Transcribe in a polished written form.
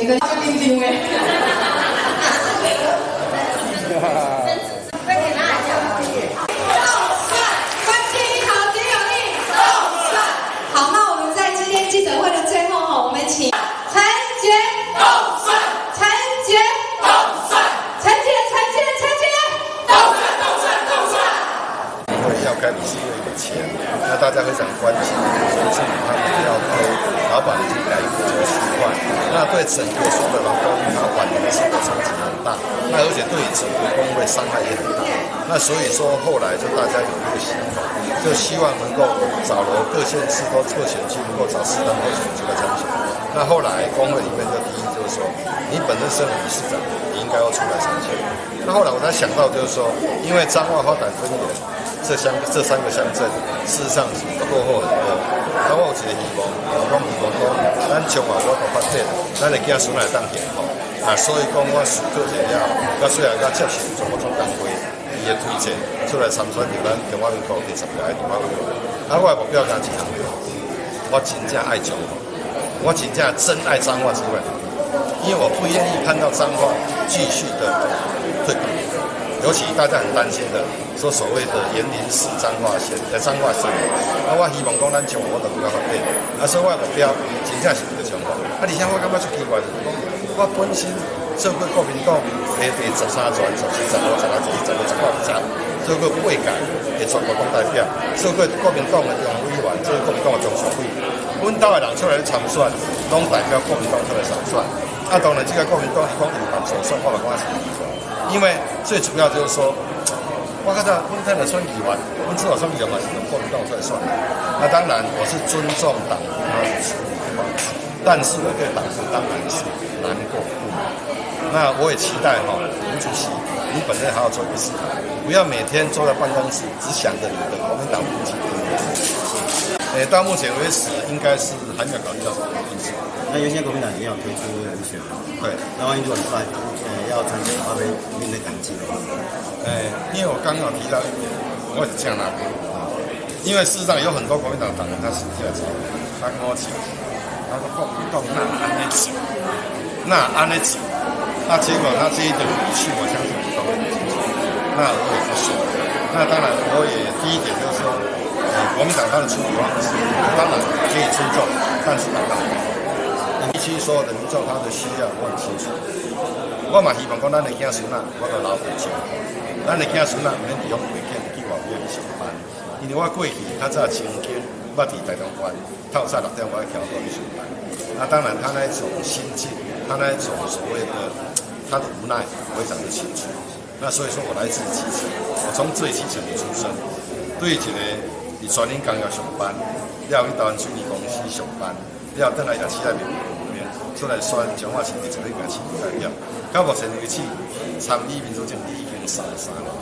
一个就冰冰哎。好，那我们在今天记者会的最后哈，我们请陈杰动帅，陈杰动帅，陈杰因为要开理事会以前，那大家非常关心，说政府他们要对劳保已经改革这个区块，那对整个所有的劳工他晚年的生活冲击很大，那而且对整个工会伤害也很大。那所以说后来就大家有一个想法，就希望能够找了各县市都各选区能够找适当候选人出来参选。那后来工会里面就提议就是说，你本身身为理事长，你应该要出来参选。那后来我才想到就是说，因为彰化发展分园这3个乡镇事实上是落后很多。那我有一个希望，咱将来我都发展，咱的子孙来当田吼。所以讲我思考一下，虽然接受全国总工会伊的推荐出来参选就咱中华民国第10届的中华委员。我的目标就是一项，我真正爱彰化，我真正真爱彰化之外，因为我不愿意看到彰化继续的退步。尤其大家很担心的，说所谓的园林式彰化县的彰化县，我希望讲咱彰化我都不要发展，所以我的目标真正是为了彰化。而且我感觉最奇怪就是讲，我本身做过国民党的第13全、14、15、16、17、18、20，做过8届的全国党代表，做过国民党的中央委员，做过国民党的中常委。阮岛的人出来参选，拢代表国民党出来参选。当然，这个国民党伊讲有办所选，我嘛讲是意外。因为最主要就是说，我看到阮睇来选议员，阮至少选议员嘛是从国民党出来选的。那当然，我是尊重党他的处理方式，但是我对党当然是难过不满。那我也期待吴主席，你本身还要做一个思考，不要每天坐在办公室只想着你的国民党不起。到目前为止，应该是还没有考虑到什么因素。那原先国民党也有推出人选嘛？对。那万一如果出来要参选的话，会面对感激的话，因为我刚好提到一点，我是这样拿。因为事实上有很多国民党党员他私下讲，他跟我讲，他说国民党那安尼走，那安尼走，那结果他这一点语气，我相信你都会很清楚。那我也不说。那当然，我也第一点就是说。国民党他的处理方式，当然可以尊重，但是党当然必须所有的民众他的需要我很清楚。我嘛希望讲咱的子孙啊，我都留回去。咱的子孙啊，免利用违建去外面去上班，因为我过去较早曾经捌伫台中县透早6点我要调过去上班。那当然他那一种心境，他那一种所谓的他的无奈，非常的清楚。那所以说我来自基层，我从最基层的出身，对一个。伫全年工业上班，了去台湾水利公司上班，了等来也市内面出来选彰化市第11届市民代表。到目前为止，参与民主政治已经33年。